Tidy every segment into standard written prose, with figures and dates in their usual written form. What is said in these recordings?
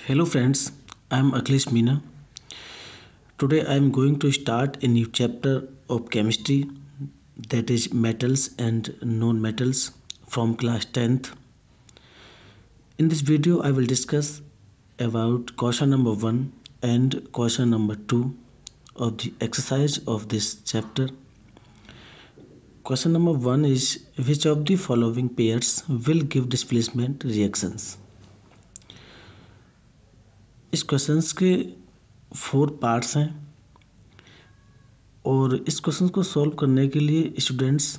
Hello friends, I am Akhilesh Meena. Today I am going to start a new chapter of chemistry, that is metals and non-metals from class 10th. In this video I will discuss about question number 1 and question number 2 of the exercise of this chapter. Question number 1 is, which of the following pairs will give displacement reactions? इस questions के 4 parts हैं और इस question को solve करने के लिए students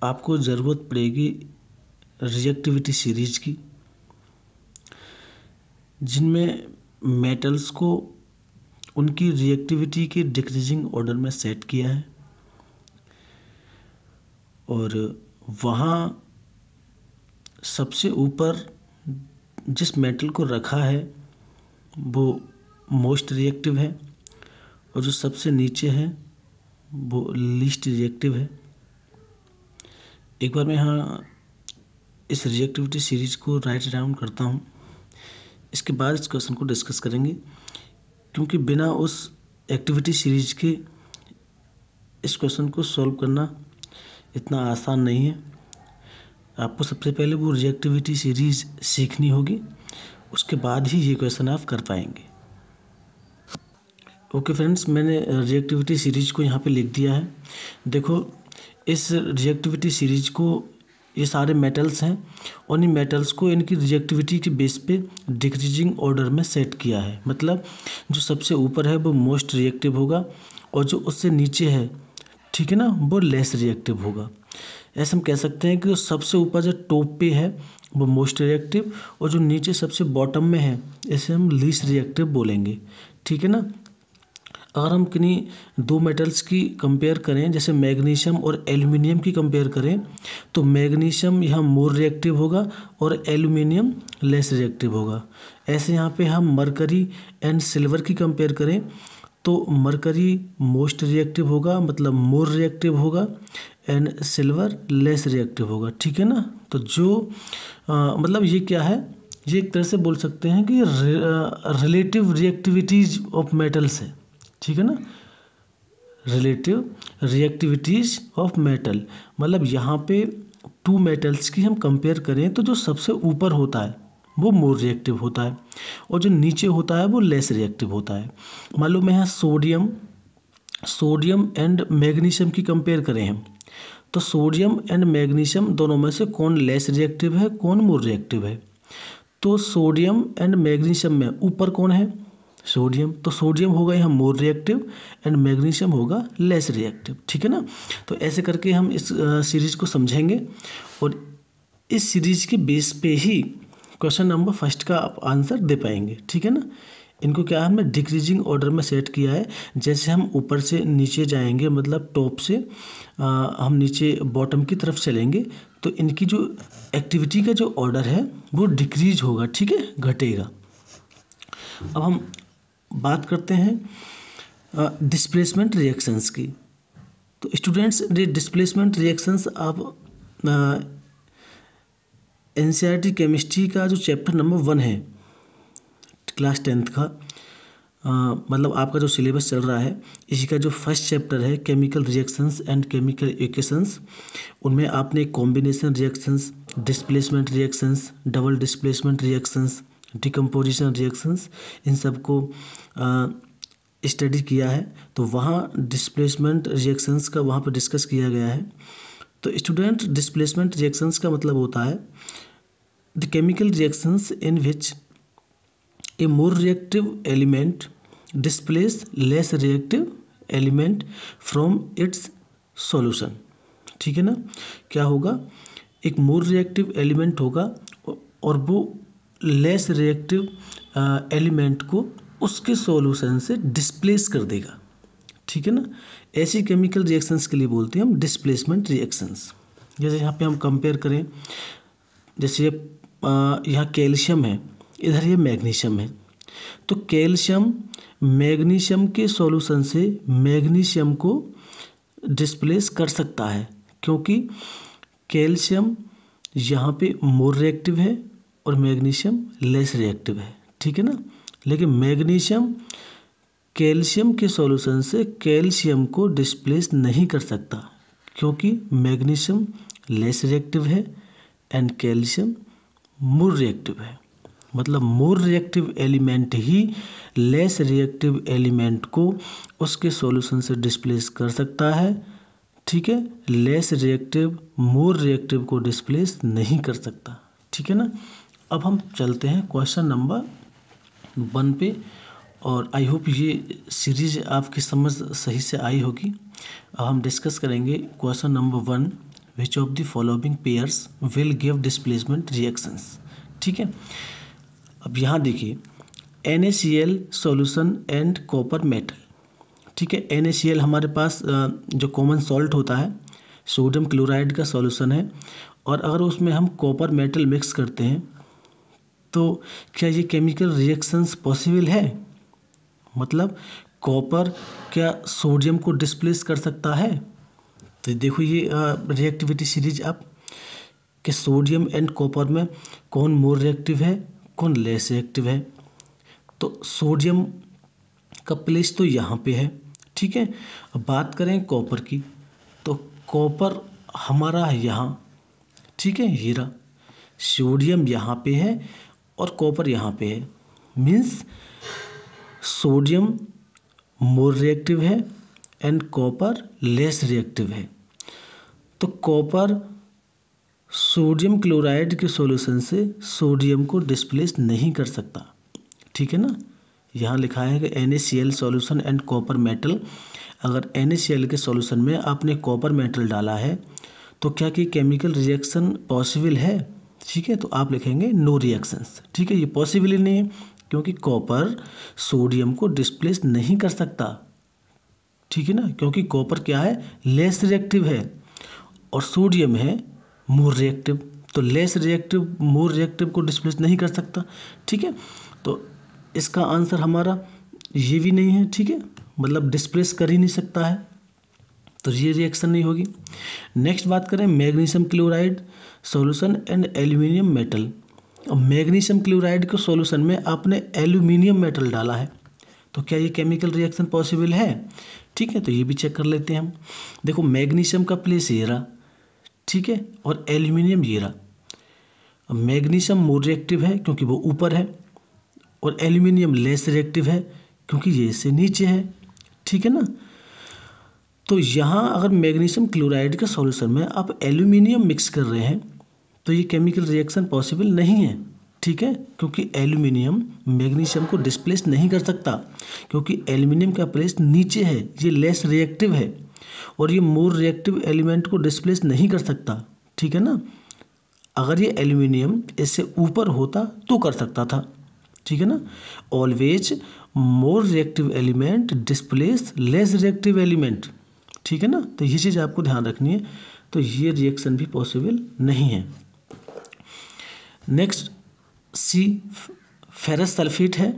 आपको ज़रूरत पड़ेगी रिएक्टिविटी सीरीज की, जिनमें मेटल्स को उनकी रिएक्टिविटी के डिक्रीजिंग ऑर्डर में सेट किया है और वहाँ सबसे ऊपर जिस मेटल को रखा है वो मोस्ट रिएक्टिव है और जो सबसे नीचे है वो लीस्ट रिएक्टिव है। एक बार मैं यहाँ इस रिएक्टिविटी सीरीज को राइट डाउन करता हूँ, इसके बाद इस क्वेश्चन को डिस्कस करेंगे, क्योंकि बिना उस एक्टिविटी सीरीज के इस क्वेश्चन को सॉल्व करना इतना आसान नहीं है। आपको सबसे पहले वो रिएक्टिविटी सीरीज सीखनी होगी, उसके बाद ही ये क्वेश्चन आप कर पाएंगे। ओके फ्रेंड्स, मैंने रिएक्टिविटी सीरीज को यहाँ पे लिख दिया है। देखो, इस रिएक्टिविटी सीरीज को ये सारे मेटल्स हैं और इन मेटल्स को इनकी रिएक्टिविटी के बेस पे डिक्रीजिंग ऑर्डर में सेट किया है। मतलब जो सबसे ऊपर है वो मोस्ट रिएक्टिव होगा और जो उससे नीचे है, ठीक है ना, वो लेस रिएक्टिव होगा। ऐसे हम कह सकते हैं कि जो सबसे ऊपर जो टॉप पे है वो मोस्ट रिएक्टिव और जो नीचे सबसे बॉटम में है इसे हम लीस्ट रिएक्टिव बोलेंगे, ठीक है ना। अगर हम किन्हीं दो मेटल्स की कंपेयर करें, जैसे मैग्नीशियम और एल्युमिनियम की कंपेयर करें, तो मैग्नीशियम यहाँ मोर रिएक्टिव होगा और एल्युमिनियम लेस रिएक्टिव होगा। ऐसे यहाँ पे हम मरकरी एंड सिल्वर की कंपेयर करें तो मरकरी मोस्ट रिएक्टिव होगा, मतलब मोर रिएक्टिव होगा, एंड सिल्वर लेस रिएक्टिव होगा, ठीक है ना। तो जो मतलब ये क्या है, ये एक तरह से बोल सकते हैं कि रिलेटिव रिएक्टिविटीज ऑफ मेटल्स है, ठीक है ना। रिलेटिव रिएक्टिविटीज ऑफ मेटल, मतलब यहाँ पे टू मेटल्स की हम कंपेयर करें तो जो सबसे ऊपर होता है वो मोर रिएक्टिव होता है और जो नीचे होता है वो लेस रिएक्टिव होता है। मान लो मैं यहाँ सोडियम एंड मैग्नीशियम की कंपेयर करें हम, तो सोडियम एंड मैग्नीशियम दोनों में से कौन लेस रिएक्टिव है, कौन मोर रिएक्टिव है? तो सोडियम एंड मैग्नीशियम में ऊपर कौन है? सोडियम। तो सोडियम होगा यहाँ मोर रिएक्टिव एंड मैग्नीशियम होगा लेस रिएक्टिव, ठीक है ना। तो ऐसे करके हम इस सीरीज को समझेंगे और इस सीरीज के बेस पे ही क्वेश्चन नंबर फर्स्ट का आप आंसर दे पाएंगे, ठीक है ना। इनको क्या हमने डिक्रीजिंग ऑर्डर में सेट किया है। जैसे हम ऊपर से नीचे जाएंगे, मतलब टॉप से हम नीचे बॉटम की तरफ चलेंगे, तो इनकी जो एक्टिविटी का जो ऑर्डर है वो डिक्रीज होगा, ठीक है, घटेगा। अब हम बात करते हैं डिस्प्लेसमेंट रिएक्शंस की। तो स्टूडेंट्स, डिस्प्लेसमेंट रिएक्शंस आप एनसीईआरटी केमिस्ट्री का जो चैप्टर नंबर 1 है क्लास 10th का, मतलब आपका जो सिलेबस चल रहा है, इसी का जो फर्स्ट चैप्टर है chemical reactions and chemical equations, उनमें आपने combination reactions, displacement reactions, double displacement reactions, decomposition reactions, इन सब को स्टडी किया है। तो वहाँ डिस्प्लेसमेंट रिएक्शंस का वहाँ पर डिस्कस किया गया है। तो स्टूडेंट, डिस्प्लेसमेंट रिएक्शंस का मतलब होता है the chemical reactions in which A more reactive element displace less reactive element from its solution, ठीक है ना। क्या होगा, एक मोर रिएक्टिव एलिमेंट होगा और वो लेस रिएक्टिव एलिमेंट को उसके सॉल्यूशन से डिस्प्लेस कर देगा, ठीक है ना। ऐसी केमिकल रिएक्शंस के लिए बोलते हैं हम डिस्प्लेसमेंट रिएक्शंस। जैसे यहाँ पे हम कंपेयर करें, जैसे यहाँ कैल्शियम है, इधर ये मैग्नीशियम है, तो कैल्शियम मैग्नीशियम के सॉल्यूशन से मैग्नीशियम को डिस्प्लेस कर सकता है, क्योंकि कैल्शियम यहाँ पे मोर रिएक्टिव है और मैग्नीशियम लेस रिएक्टिव है, ठीक है ना। लेकिन मैग्नीशियम कैल्शियम के सॉल्यूशन से कैल्शियम को डिस्प्लेस नहीं कर सकता, क्योंकि मैग्नीशियम लेस रिएक्टिव है एंड कैल्शियम मोर रिएक्टिव है। मतलब मोर रिएक्टिव एलिमेंट ही लेस रिएक्टिव एलिमेंट को उसके सॉल्यूशन से डिस्प्लेस कर सकता है, ठीक है। लेस रिएक्टिव मोर रिएक्टिव को डिस्प्लेस नहीं कर सकता, ठीक है ना। अब हम चलते हैं क्वेश्चन नंबर 1 पे, और आई होप ये सीरीज आपकी समझ सही से आई होगी। अब हम डिस्कस करेंगे question number 1, which of the following pairs will give displacement reactions, ठीक है। अब यहाँ देखिए NaCl solution and copper metal, ठीक है। NaCl हमारे पास जो कॉमन सॉल्ट होता है, सोडियम क्लोराइड का सॉल्यूशन है, और अगर उसमें हम कॉपर मेटल मिक्स करते हैं तो क्या ये केमिकल रिएक्शंस पॉसिबल है? मतलब कॉपर क्या सोडियम को डिस्प्लेस कर सकता है? तो देखो ये रिएक्टिविटी सीरीज आप कि सोडियम एंड कॉपर में कौन मोर रिएक्टिव है, कौन लेस रिएक्टिव है। तो सोडियम का प्लेस तो यहाँ पे है, ठीक है। अब बात करें कॉपर की, तो कॉपर हमारा है यहाँ, ठीक है। हीरा सोडियम यहाँ पे है और कॉपर यहाँ पे है, मीन्स सोडियम मोर रिएक्टिव है एंड कॉपर लेस रिएक्टिव है। तो कॉपर सोडियम क्लोराइड के सॉल्यूशन से सोडियम को डिस्प्लेस नहीं कर सकता, ठीक है ना। यहाँ लिखा है कि NaCl solution and copper metal, अगर NaCl के सॉल्यूशन में आपने कॉपर मेटल डाला है तो क्या कि केमिकल रिएक्शन पॉसिबल है, ठीक है। तो आप लिखेंगे नो रिएक्शंस, ठीक है। ये पॉसिबल ही नहीं है, क्योंकि कॉपर सोडियम को डिस्प्लेस नहीं कर सकता, ठीक है ना। क्योंकि कॉपर क्या है, लेस रिएक्टिव है और सोडियम है मोर रिएक्टिव। तो लेस रिएक्टिव मोर रिएक्टिव को डिस्प्लेस नहीं कर सकता, ठीक है। तो इसका आंसर हमारा ये भी नहीं है, ठीक है। मतलब डिस्प्लेस कर ही नहीं सकता है, तो ये रिएक्शन नहीं होगी। नेक्स्ट बात करें magnesium chloride solution and aluminium metal. अब मैग्नीशियम क्लोराइड के सॉल्यूशन में आपने एल्यूमिनियम मेटल डाला है, तो क्या ये केमिकल रिएक्शन पॉसिबल है, ठीक है। तो ये भी चेक कर लेते हैं हम। देखो मैग्नीशियम का प्लेस ये रहा, ठीक है, और एल्यूमिनियम ये रहा। अब मैग्नीशियम मोर रिएक्टिव है क्योंकि वो ऊपर है, और एल्यूमिनियम लेस रिएक्टिव है क्योंकि ये इससे नीचे है, ठीक है ना। तो यहाँ अगर मैग्नीशियम क्लोराइड के सॉल्यूशन में आप एल्यूमिनियम मिक्स कर रहे हैं तो ये केमिकल रिएक्शन पॉसिबल नहीं है, ठीक है। क्योंकि एल्यूमिनियम मैग्नीशियम को डिस्प्लेस नहीं कर सकता, क्योंकि एल्यूमिनियम का प्लेस नीचे है, ये लेस रिएक्टिव है, और ये मोर रिएक्टिव एलिमेंट को डिस्प्लेस नहीं कर सकता, ठीक है ना। अगर ये एल्यूमिनियम इससे ऊपर होता तो कर सकता था, ठीक है ना। Always more reactive element displace less reactive element, ठीक है ना। तो ये चीज़ आपको ध्यान रखनी है। तो ये रिएक्शन भी पॉसिबल नहीं है। नेक्स्ट सी फेरस सल्फेट है।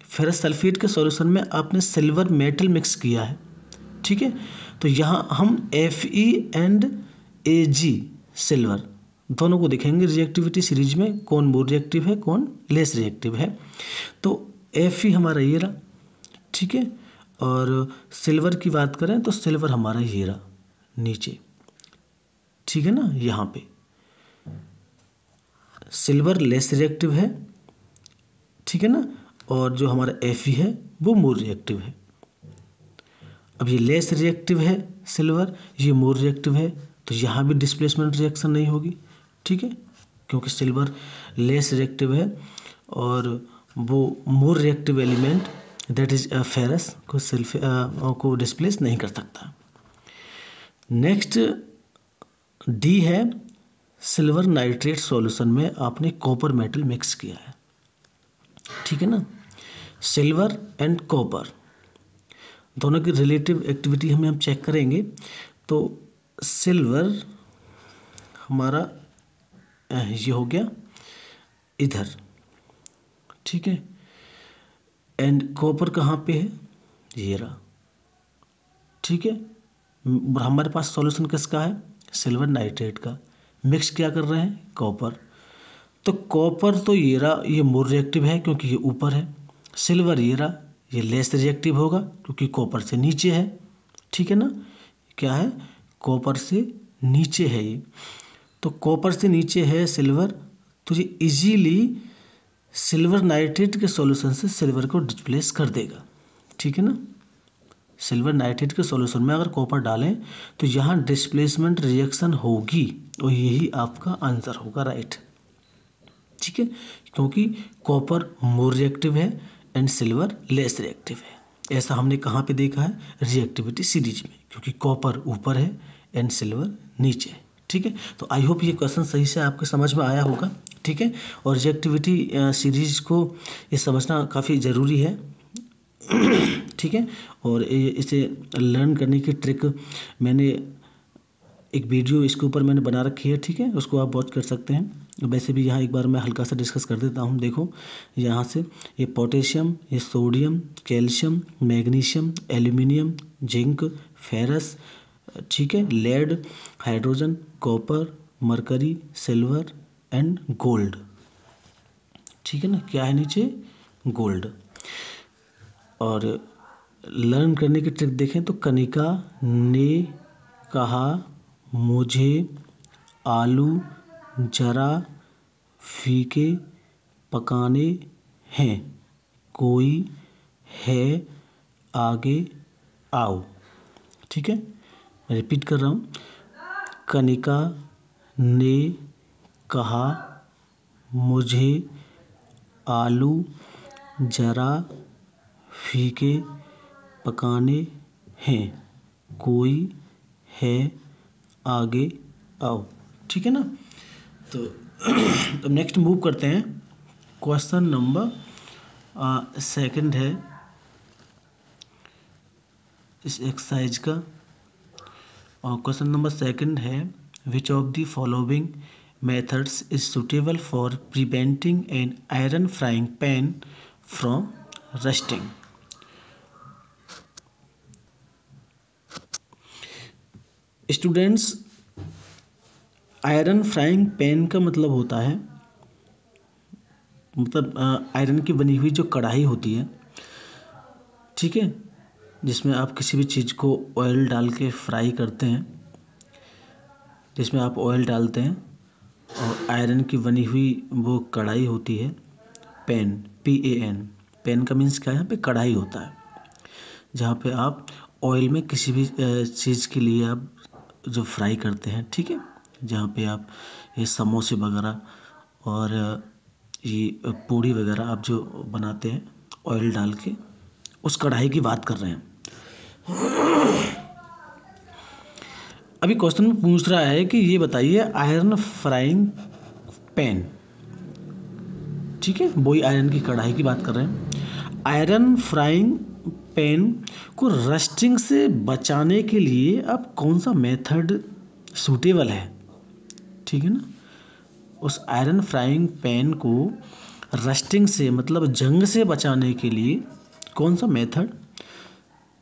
फेरस सल्फेट के सॉल्यूशन में आपने सिल्वर मेटल मिक्स किया है, ठीक है। तो यहाँ हम Fe एंड Ag सिल्वर दोनों को देखेंगे रिएक्टिविटी सीरीज में, कौन मोर रिएक्टिव है कौन लेस रिएक्टिव है। तो Fe हमारा ये रहा, ठीक है, और सिल्वर की बात करें तो सिल्वर हमारा ये रहा नीचे, ठीक है ना। यहाँ पे सिल्वर लेस रिएक्टिव है, ठीक है ना, और जो हमारा Fe है वो मोर रिएक्टिव है। अब ये लेस रिएक्टिव है सिल्वर, ये मोर रिएक्टिव है, तो यहाँ भी डिस्प्लेसमेंट रिएक्शन नहीं होगी, ठीक है, क्योंकि सिल्वर लेस रिएक्टिव है और वो more reactive element that is ferrous को डिस्प्लेस नहीं कर सकता। नेक्स्ट डी है सिल्वर नाइट्रेट सॉल्यूशन में आपने कॉपर मेटल मिक्स किया है, ठीक है ना। सिल्वर एंड कॉपर दोनों की रिलेटिव एक्टिविटी हम चेक करेंगे। तो सिल्वर हमारा ये हो गया इधर, ठीक है, एंड कॉपर कहाँ पे है, ये रहा, ठीक है। हमारे पास सॉल्यूशन किसका है, सिल्वर नाइट्रेट का, मिक्स क्या कर रहे हैं, कॉपर। तो कॉपर तो ये मोर रिएक्टिव है क्योंकि ये ऊपर है। सिल्वर ये लेस रिएक्टिव होगा क्योंकि कॉपर से नीचे है। ठीक है ना, क्या है, कॉपर से नीचे है ये। तो कॉपर से नीचे है सिल्वर, तो ये इजीली सिल्वर नाइट्रेट के सॉल्यूशन से सिल्वर को डिस्प्लेस कर देगा। ठीक है ना, सिल्वर नाइट्रेट के सॉल्यूशन में अगर कॉपर डालें तो यहाँ डिस्प्लेसमेंट रिएक्शन होगी और यही आपका आंसर होगा, राइट। ठीक है, क्योंकि कॉपर मोर रिएक्टिव है एंड सिल्वर लेस रिएक्टिव है। ऐसा हमने कहाँ पे देखा है, रिएक्टिविटी सीरीज में, क्योंकि कॉपर ऊपर है एंड सिल्वर नीचे है। ठीक है, तो आई होप ये क्वेश्चन सही से आपके समझ में आया होगा। ठीक है, और रिएक्टिविटी सीरीज को ये समझना काफ़ी ज़रूरी है। ठीक है, और इसे लर्न करने की ट्रिक मैंने एक वीडियो इसके ऊपर मैंने बना रखी है। ठीक है, उसको आप वॉच कर सकते हैं। वैसे भी यहाँ एक बार मैं हल्का सा डिस्कस कर देता हूँ। देखो यहाँ से ये पोटेशियम, ये sodium, calcium, magnesium, aluminium, zinc, ferrous, ठीक है, lead, hydrogen, copper, mercury, silver and gold. ठीक है ना, क्या है नीचे, गोल्ड। और लर्न करने की ट्रिक देखें तो कनिका ने कहा मुझे आलू जरा फीके पकाने हैं, कोई है आगे आओ। ठीक है, मैं रिपीट कर रहा हूँ, कनिका ने कहा मुझे आलू जरा फीके पकाने हैं, कोई है आगे आओ। ठीक है ना, तो अब नेक्स्ट मूव करते हैं। क्वेश्चन नंबर सेकंड है इस एक्सरसाइज का, और क्वेश्चन नंबर सेकंड है which of the following methods is suitable for preventing an iron frying pan from rusting. Students, iron frying pan का मतलब होता है, मतलब आयरन की बनी हुई जो कढ़ाई होती है, ठीक है, जिसमें आप किसी भी चीज़ को ऑयल डाल के फ्राई करते हैं, जिसमें आप ऑयल डालते हैं और आयरन की बनी हुई वो कढ़ाई होती है, पैन, PAN, पैन का मीन्स क्या है, यहाँ पे कढ़ाई होता है, जहाँ पे आप ऑयल में किसी भी चीज़ के लिए आप जो फ्राई करते हैं। ठीक है, जहाँ पे आप ये समोसे वगैरह और ये पूड़ी वगैरह आप जो बनाते हैं ऑयल डाल के, उस कढ़ाई की बात कर रहे हैं। अभी क्वेश्चन में पूछ रहा है कि ये बताइए आयरन फ्राइंग पैन, ठीक है, वही आयरन की कढ़ाई की बात कर रहे हैं। आयरन फ्राइंग पैन को रस्टिंग से बचाने के लिए अब कौन सा मेथड सूटेबल है। ठीक है ना, उस आयरन फ्राइंग पैन को रस्टिंग से मतलब जंग से बचाने के लिए कौन सा मेथड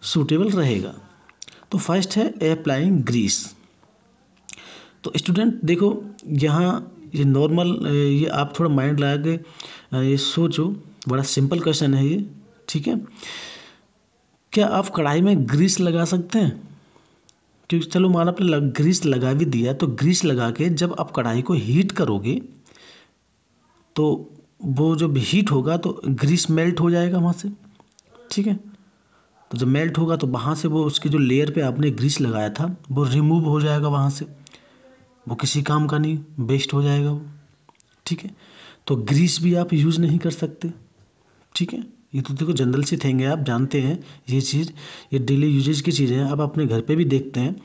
सूटेबल रहेगा। तो फर्स्ट है अप्लाइंग ग्रीस। तो स्टूडेंट देखो, यहाँ ये नॉर्मल, ये आप थोड़ा माइंड लगा के ये सोचो, बड़ा सिंपल क्वेश्चन है ये। ठीक है, क्या आप कढ़ाई में ग्रीस लगा सकते हैं, क्योंकि चलो मान आपने ग्रीस लगा भी दिया, तो ग्रीस लगा के जब आप कढ़ाई को हीट करोगे तो वो जब हीट होगा तो ग्रीस मेल्ट हो जाएगा वहाँ से। ठीक है, तो जब मेल्ट होगा तो वहाँ से वो उसकी जो लेयर पे आपने ग्रीस लगाया था वो रिमूव हो जाएगा वहाँ से, वो किसी काम का नहीं, वेस्ट हो जाएगा वो। ठीक है, तो ग्रीस भी आप यूज़ नहीं कर सकते। ठीक है, ये तो देखो जनरल सी थिंग है, आप जानते हैं ये चीज़, ये डेली यूजेज की चीज़ है। आप अपने घर पे भी देखते हैं,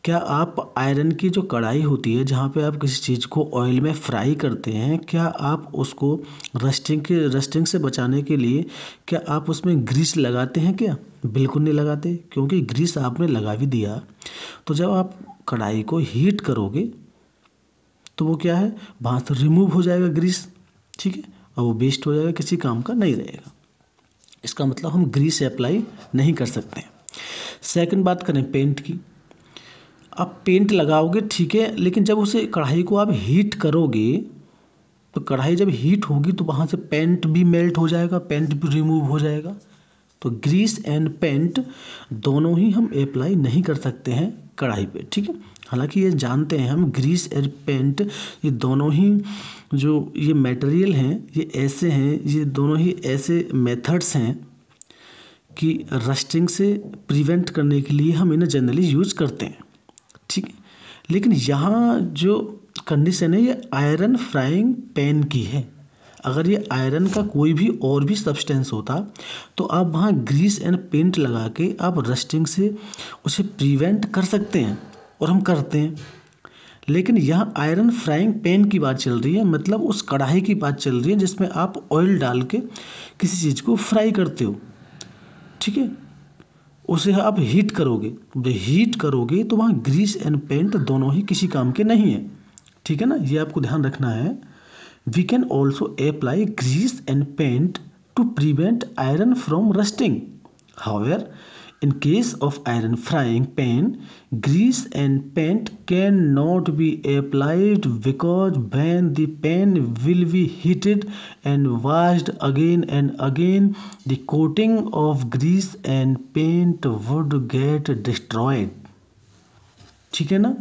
क्या आप आयरन की जो कढ़ाई होती है जहाँ पे आप किसी चीज़ को ऑयल में फ्राई करते हैं, क्या आप उसको रस्टिंग से बचाने के लिए क्या आप उसमें ग्रीस लगाते हैं क्या? बिल्कुल नहीं लगाते, क्योंकि ग्रीस आपने लगा भी दिया तो जब आप कढ़ाई को हीट करोगे तो वो क्या है, वहाँ से रिमूव हो जाएगा ग्रीस। ठीक है, और वो वेस्ट हो जाएगा, किसी काम का नहीं रहेगा। इसका मतलब हम ग्रीस अप्लाई नहीं कर सकते हैं। सेकंड बात करें पेंट की, आप पेंट लगाओगे ठीक है, लेकिन जब उसे कढ़ाई को आप हीट करोगे तो कढ़ाई जब हीट होगी तो वहाँ से पेंट भी मेल्ट हो जाएगा, पेंट भी रिमूव हो जाएगा। तो ग्रीस एंड पेंट दोनों ही हम अप्लाई नहीं कर सकते हैं कढ़ाई पे, ठीक है। हालांकि ये जानते हैं हम, ग्रीस एंड पेंट ये दोनों ही जो ये मटेरियल हैं ये ऐसे हैं, ये दोनों ही ऐसे मेथड्स हैं कि रस्टिंग से प्रिवेंट करने के लिए हम इन्हें जनरली यूज करते हैं, ठीक है। लेकिन यहाँ जो कंडीशन है ये आयरन फ्राइंग पैन की है। अगर ये आयरन का कोई भी और भी सब्सटेंस होता तो आप वहाँ ग्रीस एंड पेंट लगा के आप रस्टिंग से उसे प्रिवेंट कर सकते हैं, और हम करते हैं। लेकिन यहाँ आयरन फ्राइंग पैन की बात चल रही है, मतलब उस कढ़ाई की बात चल रही है जिसमें आप ऑयल डाल के किसी चीज़ को फ्राई करते हो, ठीक है। उसे आप हीट करोगे, जब हीट करोगे तो वहाँ ग्रीस एंड पेंट दोनों ही किसी काम के नहीं है, ठीक है ना। ये आपको ध्यान रखना है। We can also apply grease and paint to prevent iron from rusting. However, in case of iron frying pan, grease and paint cannot be applied because when the pan will be heated and washed again and again, the coating of grease and paint would get destroyed. ठीक है ना।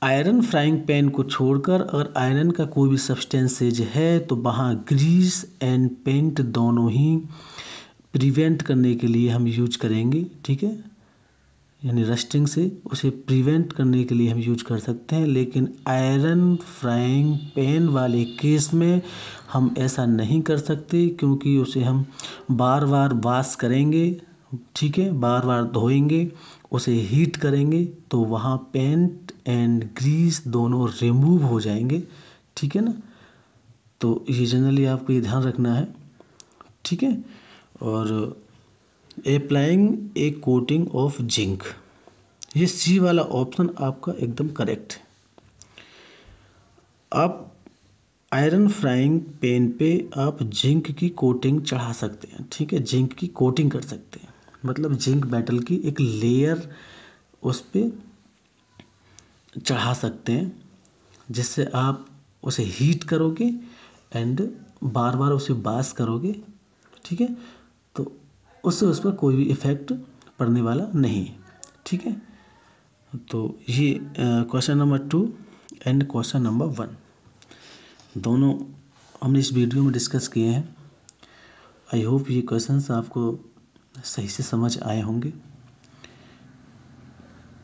Iron frying pan को छोड़कर अगर iron का कोई भी substances है तो वहाँ ग्रीस एंड पेंट दोनों ही प्रिवेंट करने के लिए हम यूज करेंगे, ठीक है। यानी रस्टिंग से उसे प्रिवेंट करने के लिए हम यूज कर सकते हैं। लेकिन आयरन फ्राइंग पैन वाले केस में हम ऐसा नहीं कर सकते, क्योंकि उसे हम बार बार वॉश करेंगे, ठीक है, बार बार धोएंगे, उसे हीट करेंगे तो वहाँ पेंट एंड ग्रीस दोनों रिमूव हो जाएंगे, ठीक है ना। तो ये जनरली आपको ये ध्यान रखना है, ठीक है। और applying A coating of zinc, ये सी वाला ऑप्शन आपका एकदम करेक्ट है। आप आयरन फ्राइंग पैन पे आप जिंक की कोटिंग चढ़ा सकते हैं, ठीक है, जिंक की कोटिंग कर सकते हैं, मतलब जिंक मेटल की एक लेयर उस पर चढ़ा सकते हैं, जिससे आप उसे हीट करोगे एंड बार बार उसे वॉश करोगे, ठीक है, तो उससे उस पर कोई भी इफ़ेक्ट पड़ने वाला नहीं है, ठीक है। तो ये question number 2 and question number 1 दोनों हमने इस वीडियो में डिस्कस किए हैं। आई होप ये क्वेश्चंस आपको सही से समझ आए होंगे।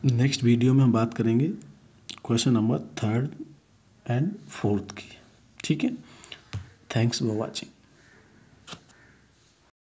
नेक्स्ट वीडियो में हम बात करेंगे क्वेश्चन नंबर 3 एंड 4 की, ठीक है। Thanks for watching.